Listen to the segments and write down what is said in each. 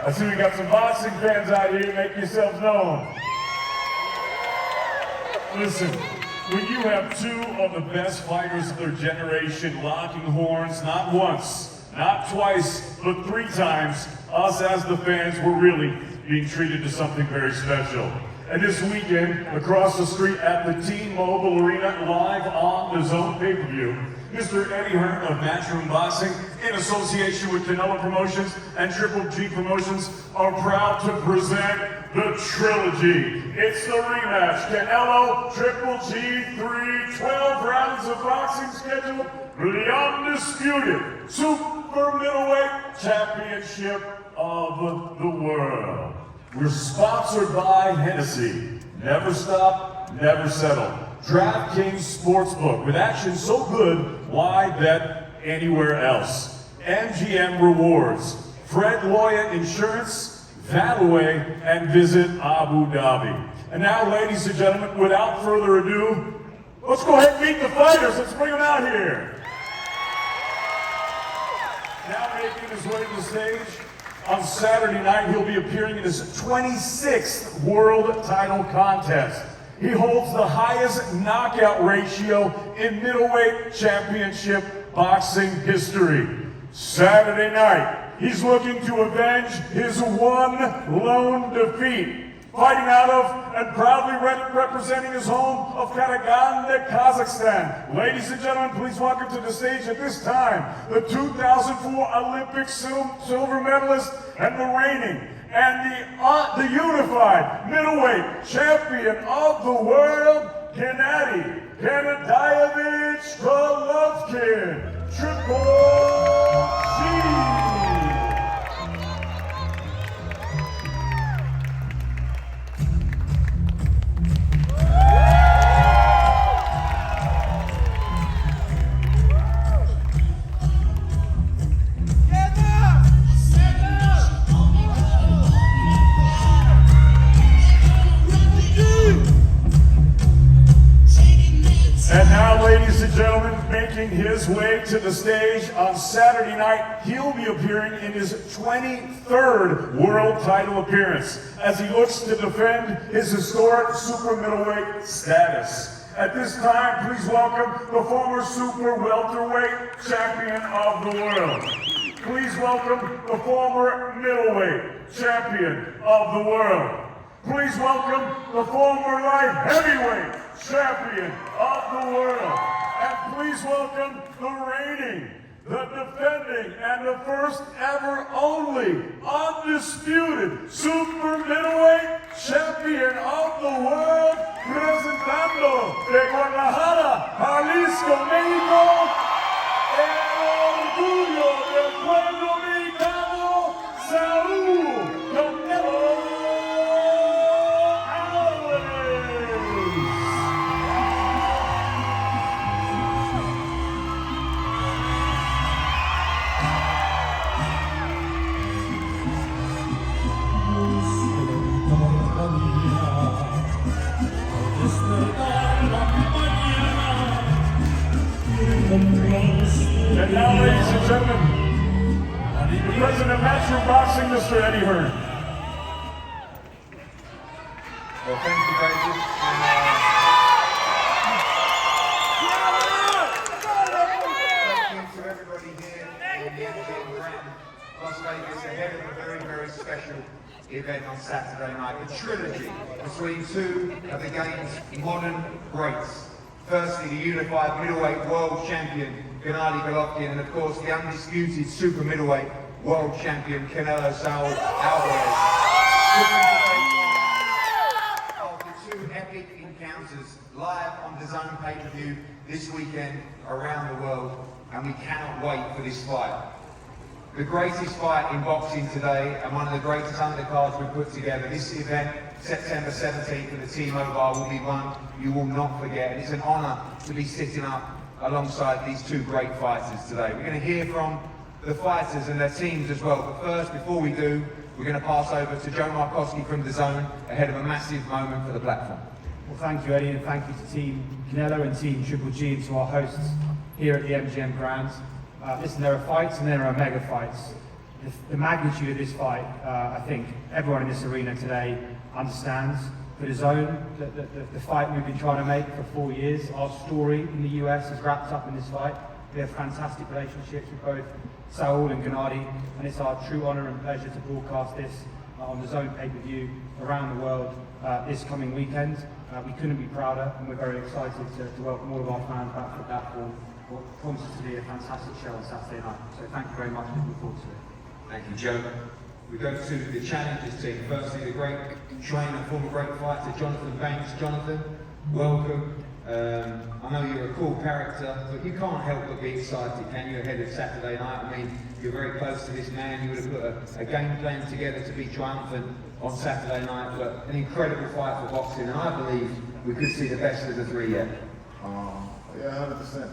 I see we got some boxing fans out here. Make yourselves known. Listen, when you have two of the best fighters of their generation locking horns, not once, not twice, but 3 times, us as the fans were really being treated to something very special. And this weekend, across the street at the T-Mobile Arena, live on the Zone pay-per-view, Mr. Eddie Hearn of Matchroom Boxing, in association with Canelo Promotions and Triple G Promotions, are proud to present the trilogy. It's the rematch, Canelo, Triple G, 12 rounds of boxing scheduled for the undisputed Super Middleweight Championship of the world. We're sponsored by Hennessy. Never stop, never settle. DraftKings Sportsbook. With action so good, why bet anywhere else? MGM Rewards. Fred Loya Insurance, Valaway, and Visit Abu Dhabi. And now, ladies and gentlemen, without further ado, let's go ahead and meet the fighters. Let's bring them out here. Now making his way to the stage, on Saturday night, he'll be appearing in his 26th world title contest. He holds the highest knockout ratio in middleweight championship boxing history. Saturday night, he's looking to avenge his one lone defeat. Fighting out of and proudly representing his home of Karaganda, Kazakhstan. Ladies and gentlemen, please welcome to the stage at this time the 2004 Olympic silver medalist and the reigning and the unified middleweight champion of the world, Gennady Gennadievich Golovkin, Triple G. And now, ladies and gentlemen, making his way to the stage on Saturday night, he'll be appearing in his 23rd world title appearance as he looks to defend his historic super middleweight status. At this time, please welcome the former super welterweight champion of the world. Please welcome the former middleweight champion of the world. Please welcome the former light heavyweight champion of the world. And please welcome the reigning, the defending, and the first ever only undisputed super middleweight champion of the world, presentando de Guadalajara, Jalisco, México, el orgullo del pueblo mexicano, Saúl Canelo. And now, ladies and gentlemen, the president of Matchroom Boxing, Mr. Eddie Hearn. Well, thank you, David. Thank you to everybody here in the MGM Grand, Las Vegas, ahead of a very, very special event on Saturday night. A trilogy between two of the game's modern greats. Firstly, the unified middleweight world champion, Gennady Golovkin, and of course the undisputed super middleweight world champion, Canelo Alvarez. After 2 epic encounters live on the Zone pay-per-view this weekend around the world, and we cannot wait for this fight. The greatest fight in boxing today, and one of the greatest undercards we've put together. This event, September 17th at the T-Mobile, will be one you will not forget. And it's an honour to be sitting up alongside these two great fighters today. We're going to hear from the fighters and their teams as well. But first, before we do, we're going to pass over to Joe Markowski from The Zone, ahead of a massive moment for the platform. Well, thank you, Eddie, and thank you to Team Canelo and Team Triple G, and to our hosts here at the MGM Grand. Listen, there are fights and there are mega fights. the magnitude of this fight, I think everyone in this arena today understands. For the zone, the fight we've been trying to make for 4 years, our story in the US is wrapped up in this fight. We have fantastic relationships with both Saul and Gennady, and it's our true honour and pleasure to broadcast this on the zone pay-per-view around the world this coming weekend. We couldn't be prouder, and we're very excited to welcome all of our fans back for that for what promises to be a fantastic show on Saturday night. So thank you very much, and looking forward to it. Thank you, Joe. We go to the challengers team. Firstly, the great trainer, former great fighter, Jonathan Banks. Jonathan, welcome. I know you're a cool character, but you can't help but be excited, can you, ahead of Saturday night? I mean, you're very close to this man. You would have put a game plan together to be triumphant on Saturday night, but an incredible fight for boxing, and I believe we could see the best of the three yet. Yeah, 100%.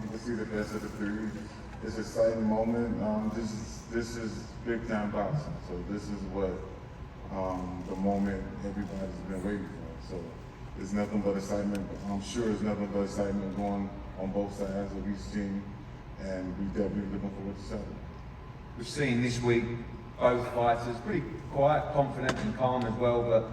You can see the best of the three. It's an exciting moment. This is big time boxing. So this is what the moment everybody's been waiting for. So it's nothing but excitement. I'm sure it's nothing but excitement going on both sides of each team, and we definitely looking forward to Saturday. We've seen this week both fighters pretty quiet, confident and calm as well, but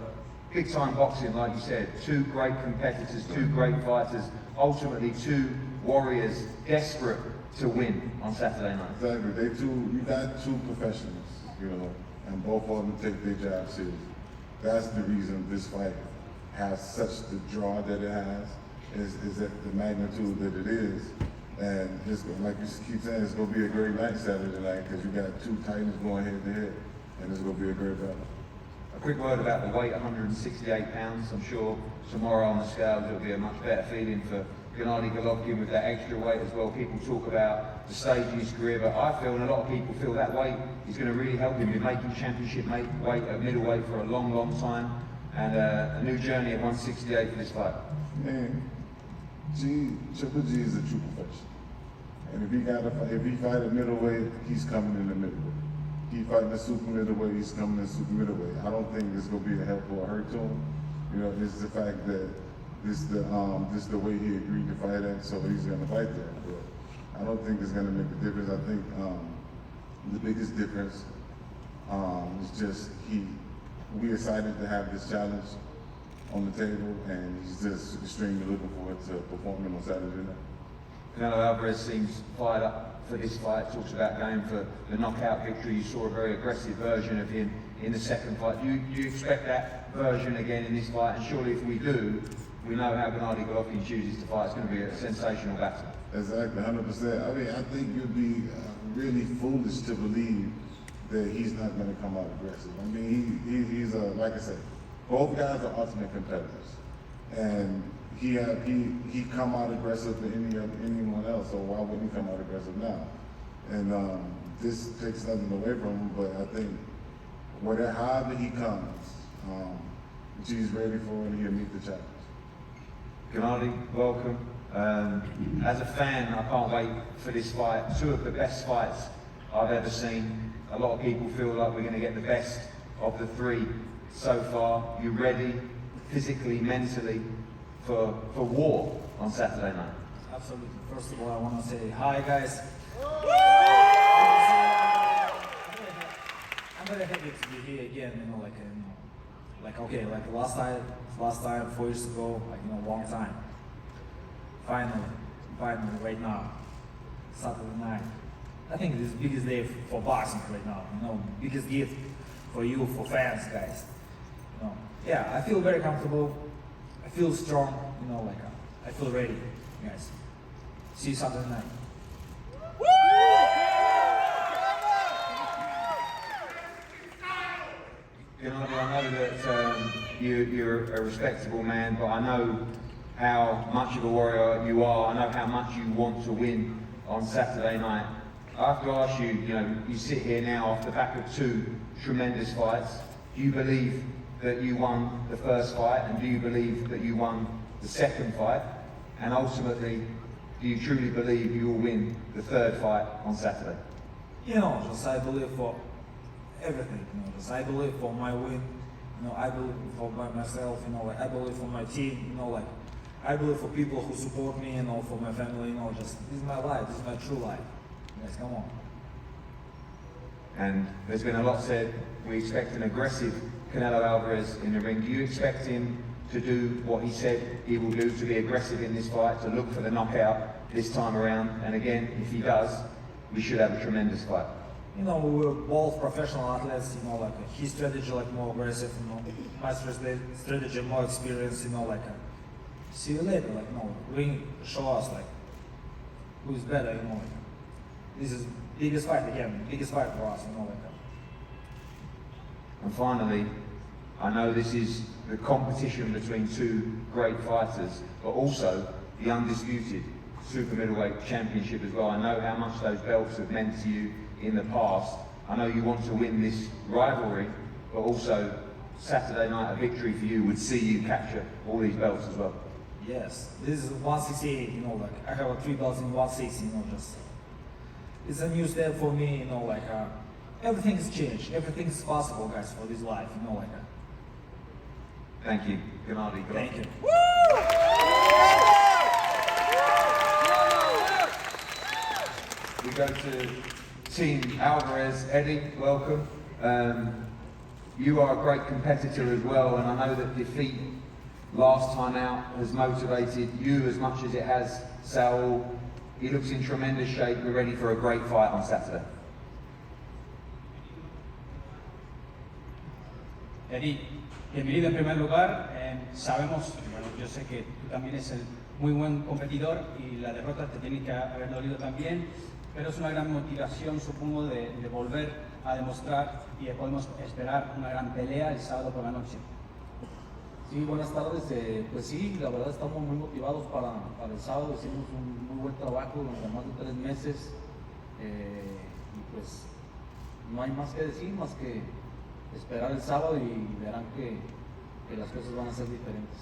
big time boxing, like you said, two great competitors, two great fighters, ultimately two warriors desperate to win on Saturday night. Exactly. You got two professionals, you know, and both of them take their job serious. That's the reason this fight has such the draw that it has, is at the magnitude that it is. And it's, like you keep saying, it's going to be a great night Saturday night because you got two titans going head to head, and it's going to be a great battle. A quick word about the weight, 168 pounds. I'm sure tomorrow on the scales it'll be a much better feeling for Gennady Golovkin with that extra weight as well. People talk about the stage in his career, but I feel, and a lot of people feel, that weight is going to really help him in making championship weight at middleweight for a long, long time, and a new journey at 168 for this fight. Man, Triple G is a true professional. And if he fight at middleweight, he's coming in the middleweight. He fighting the super middleweight, he's coming in super middleweight. I don't think it's gonna be a help or a hurt to him. You know, it's the fact that this is the way he agreed to fight at, so he's gonna fight there. But I don't think it's gonna make a difference. I think the biggest difference is just we excited to have this challenge on the table, and he's just extremely looking forward to performing on Saturday night. Canelo Alvarez seems fired up for this fight, talks about going for the knockout victory. You saw a very aggressive version of him in the second fight. Do you expect that version again in this fight? And surely if we do, we know how Gennady Golovkin chooses to fight. It's going to be a sensational battle. Exactly, 100%. I mean, I think you'd be really foolish to believe that he's not going to come out aggressive. I mean, he's like I said, both guys are ultimate competitors, and he come out aggressive to anyone else. So why wouldn't he come out aggressive now? And this takes nothing away from him, but I think however he comes, G's ready for it, and he'll meet the challenge. Gennady, welcome. As a fan, I can't wait for this fight. Two of the best fights I've ever seen. A lot of people feel like we're going to get the best of the three so far. You ready, physically, mentally, for war on Saturday night? Absolutely. First of all, I want to say hi, guys. I'm very happy to be here again. Like last time, 4 years ago, long time. Finally, right now, Saturday night. I think this is the biggest day for boxing right now. Biggest gift for you, for fans, guys. Yeah, I feel very comfortable. I feel strong. I feel ready, guys. See you Saturday night. Gennady, I know that you're a respectable man, but I know how much of a warrior you are. I know how much you want to win on Saturday night. I have to ask you, you sit here now off the back of two tremendous fights. Do you believe that you won the first fight, and do you believe that you won the second fight? And ultimately, do you truly believe you will win the third fight on Saturday? I believe for everything. I believe for my win. I believe for myself. I believe for my team. I believe for people who support me. For my family. This is my life. This is my true life. Guys, come on. And there's been a lot said. We expect an aggressive Canelo Alvarez in the ring. Do you expect him to do what he said he will do, to be aggressive in this fight, to look for the knockout this time around? And again, if he does, we should have a tremendous fight. You know, we were both professional athletes, you know, like his strategy like more aggressive, you know, my strategy more experience, you know, like see you later, like, you know, ring, show us like who's better, you know, like this is biggest fight again, biggest fight for us, you know, like. And finally, I know this is the competition between two great fighters, but also the undisputed super middleweight championship as well. I know how much those belts have meant to you in the past. I know you want to win this rivalry, but also Saturday night, a victory for you would see you capture all these belts as well. Yes, this is 168, you know, like I have 3 belts in 160, you know, just it's a new step for me, you know, like everything's changed, everything's possible, guys, for this life, you know, like Thank you. Gennady. Thank you. We go to Team Alvarez. Eddie, welcome. You are a great competitor as well, and I know that defeat last time out has motivated you as much as it has Saul. He looks in tremendous shape. We're ready for a great fight on Saturday. Eddie, bienvenido en primer lugar. Sabemos, bueno, yo sé que tú también eres el muy buen competidor y la derrota te tiene que haber dolido también, pero es una gran motivación, supongo, de volver a demostrar y podemos esperar una gran pelea el sábado por la noche. Sí, buenas tardes. Pues sí, la verdad estamos muy motivados para el sábado. Hicimos un muy buen trabajo durante más de 3 meses y pues no hay más que decir, más que esperar el sábado y verán que las cosas van a ser diferentes.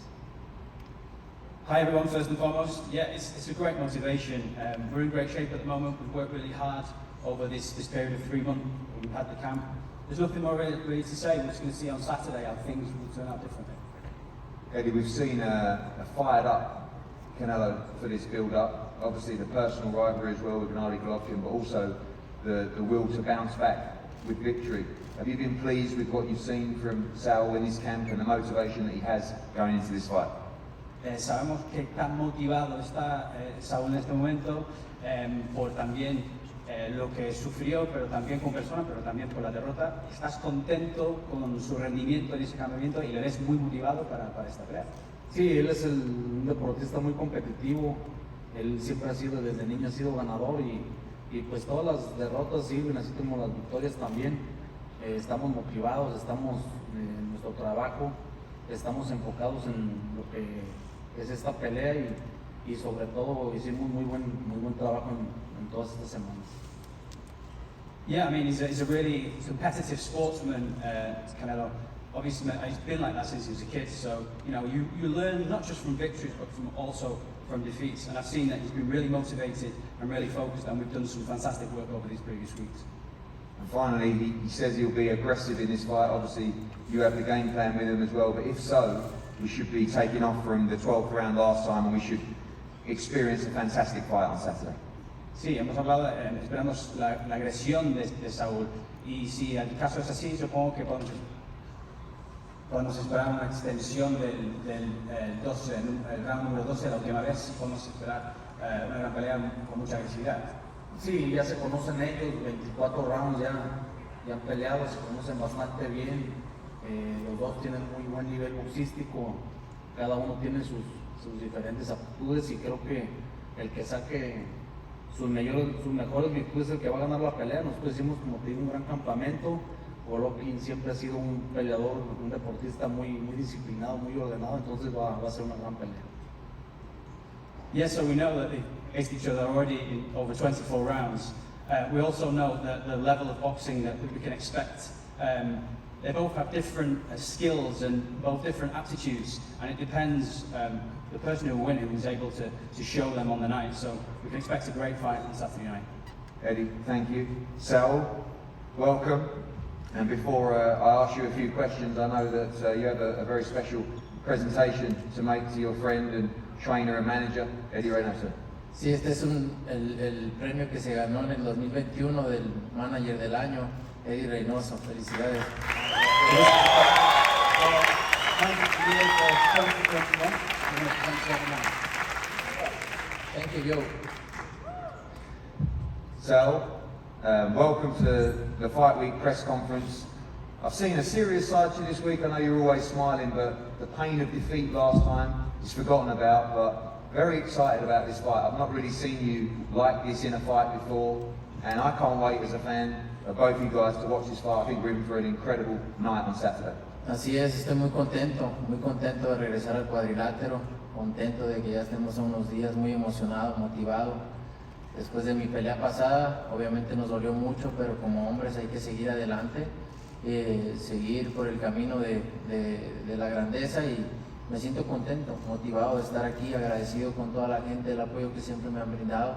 Hi everyone, first and foremost, yeah, it's a great motivation. We're in great shape at the moment. We've worked really hard over this period of 3 months. We've had the camp. There's nothing more really to say. We're just going to see on Saturday how things will turn out differently. Eddie, we've seen a fired up Canelo for this build-up. Obviously the personal rivalry as well with Gennady Golovkin, but also the will to bounce back with victory. Have you been pleased with what you've seen from Saul in his camp and the motivation that he has going into this fight? Sabemos que tan motivado está Saúl en este momento por también lo que sufrió, pero también con personas, pero también por la derrota. ¿Estás contento con su rendimiento en ese campamento y le ves muy motivado para esta pelea? Sí, él es un deportista muy competitivo. Él siempre ha sido, desde niño ha sido ganador y pues todas las derrotas sirven, así como las victorias también. Estamos motivados, estamos en nuestro trabajo, estamos enfocados en lo que es esta pelea y sobre todo hicimos muy buen trabajo en todas estas semanas. Yeah, I mean, he's a really competitive sportsman, Canelo. Obviously, he's been like that since he was a kid. So, you know, you learn not just from victories, but also from defeats. And I've seen that he's been really motivated and really focused, and we've done some fantastic work over these previous weeks. And finally, he says he'll be aggressive in this fight. Obviously, you have the game plan with him as well, but if so, we should be taking off from the 12th round last time and we should experience a fantastic fight on Saturday. Sí, hemos hablado, esperamos la agresión de Saúl, y si el caso es así, supongo que podemos esperar una extensión del 12, el round número 12, la última vez, podemos esperar una gran pelea con mucha agresividad. Sí, ya se conocen ellos, 24 rounds ya han peleado, se conocen bastante bien, los dos tienen muy buen nivel boxístico, cada uno tiene sus diferentes aptitudes y creo que el que saque sus mejores virtudes es el que va a ganar la pelea. Nosotros hicimos, como te digo, un gran campamento. Golovkin siempre ha sido un peleador, un deportista muy disciplinado, muy ordenado, entonces va a ser una gran pelea. Yes, so we know that they faced each other already in over 24 rounds. We also know that the level of boxing that we can expect. They both have different skills and both different aptitudes, and it depends the person who will win who's able to show them on the night. So we can expect a great fight on Saturday night. Eddie, thank you. Saul, welcome. And before I ask you a few questions, I know that you have a very special presentation to make to your friend and trainer and manager, Eddie Reynoso. Sí, este es el premio que se ganó en el 2021 del Manager del Año. Eddie Reynoso, felicidades. Thank you, Joe. Sal, welcome to the Fight Week press conference. I've seen a serious side to you this week. I know you're always smiling, but the pain of defeat last time is forgotten about, but very excited about this fight. I've not really seen you like this in a fight before, and I can't wait as a fan of both you guys to watch this fight. I think we're in for an incredible night on Saturday. Así es, estoy muy contento de regresar al cuadrilátero, contento de que ya estemos a unos días, muy emocionado, motivado. Después de mi pelea pasada, obviamente nos dolió mucho, pero como hombres hay que seguir adelante, seguir por el camino de la grandeza, y me siento contento, motivado de estar aquí, agradecido con toda la gente, el apoyo que siempre me han brindado.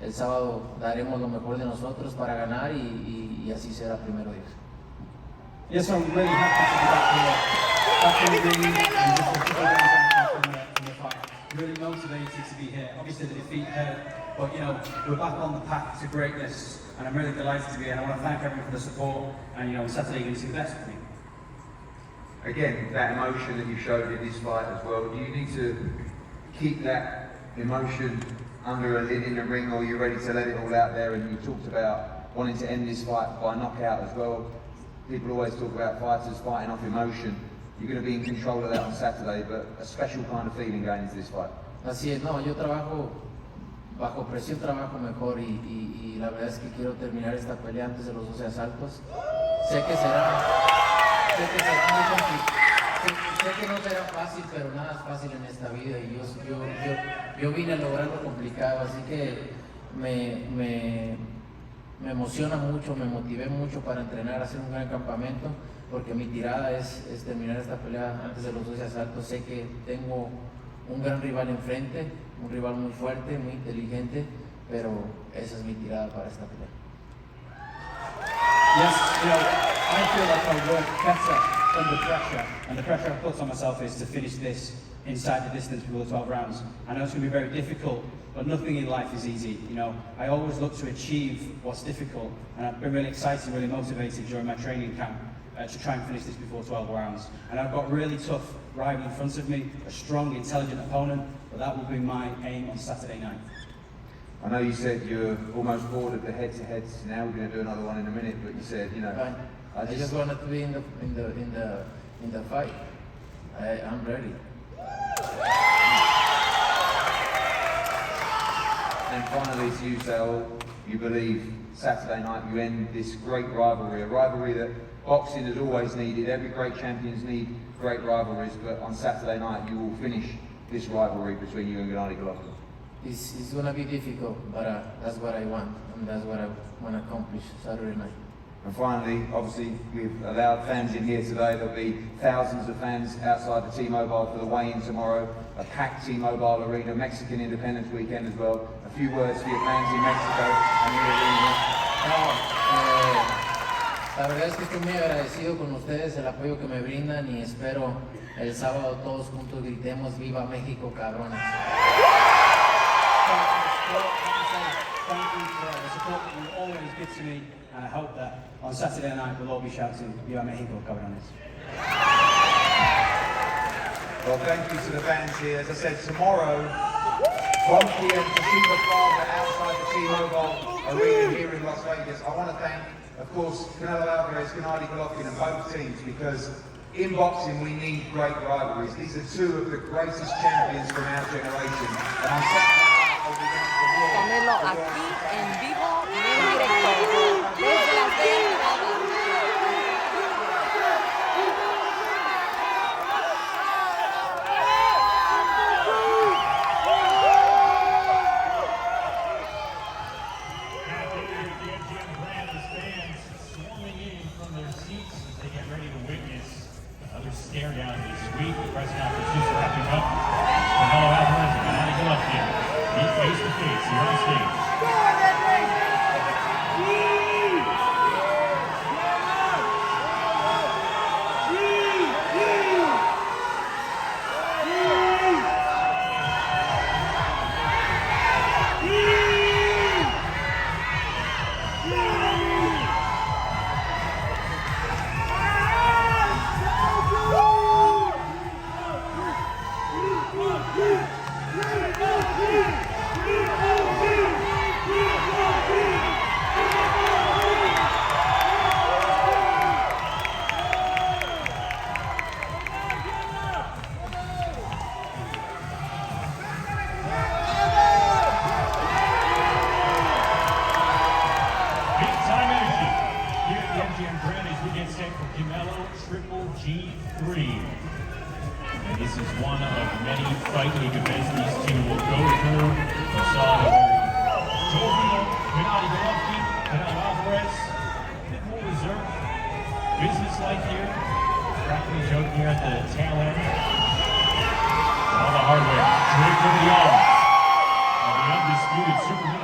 El sábado daremos lo mejor de nosotros para ganar y así será, primero Dios. Yes, I'm really happy to be back in the ring and just a couple of rounds from the fight. Really motivated to be here. Obviously the defeat hurt, but you know, we're back on the path to greatness, and I'm really delighted to be here. And I want to thank everyone for the support, and you know, on Saturday you're going to see the best of me. Again, that emotion that you showed in this fight as well, do you need to keep that emotion under a lid in the ring, or are you ready to let it all out there? And you talked about wanting to end this fight by knockout as well. People always talk about fighters fighting off emotion. You're going to be in control of that on Saturday, but a special kind of feeling going into this fight. Así es, no, yo trabajo bajo presión, trabajo mejor, y la verdad es que quiero terminar esta pelea antes de los 12 asaltos. Sé que será muy complicado, sé que no será fácil, pero nada es fácil en esta vida, y yo vine a lograr lo complicado, así que me emociona mucho, me motivé mucho para entrenar, hacer un gran campamento, porque mi tirada es terminar esta pelea antes de los 12 asaltos. Sé que tengo un gran rival enfrente, un rival muy fuerte, muy inteligente, pero esa es mi tirada para esta pelea. Yes, you know, I feel like I work better under pressure, and the pressure I put on myself is to finish this inside the distance before the 12 rounds. I know it's going to be very difficult, but nothing in life is easy. You know, I always look to achieve what's difficult, and I've been really excited, really motivated during my training camp to try and finish this before 12 rounds. And I've got really tough rival in front of me, a strong, intelligent opponent, but that will be my aim on Saturday night. I know you said you're almost bored of the head-to-heads. Now we're going to do another one in a minute, but you said, you know, I just wanted to be in the fight. I'm ready. And finally, to you, Sal, you believe Saturday night you end this great rivalry, a rivalry that boxing has always needed. Every great champions need great rivalries, but on Saturday night you will finish this rivalry between you and Gennady Golovkin. It's gonna be difficult, but that's what I want, and that's what I want to accomplish Saturday night. And finally, obviously, we've allowed fans in here today. There'll be thousands of fans outside the T-Mobile for the weigh-in tomorrow. A packed T-Mobile arena, Mexican Independence Weekend as well. A few words for your fans in Mexico and in the arena. La verdad es que estoy muy agradecido con ustedes, el apoyo que me brindan, y espero el sábado todos juntos gritemos "Viva México, cabrones". Thank you for the support that you always give to me, and I hope that on Saturday night we'll all be shouting "Viva Mexico, cabrones". Well, thank you to the fans here. As I said, tomorrow, 1 p.m. Toshiba Plaza outside the T-Mobile arena here in Las Vegas. I want to thank, of course, Canelo Alvarez, Gennady Golovkin, and both teams, because in boxing we need great rivalries. These are two of the greatest champions from our generation. And on Saturday night, we'll be going to war. Canelo aquí en vivo y en directo desde Las Vegas. Stare down this week. The press conference just wrapping up. Canelo Alvarez and Gennady Golovkin meet face to face here on stage. for Canelo Triple G3. And this is one of many fight league events these two will go through. You saw the jovial Gennady Golovkin, Canelo Alvarez, a bit more reserved, business-like here, cracking a joke here at the tail end. All the hardware, draped over the arm of the undisputed super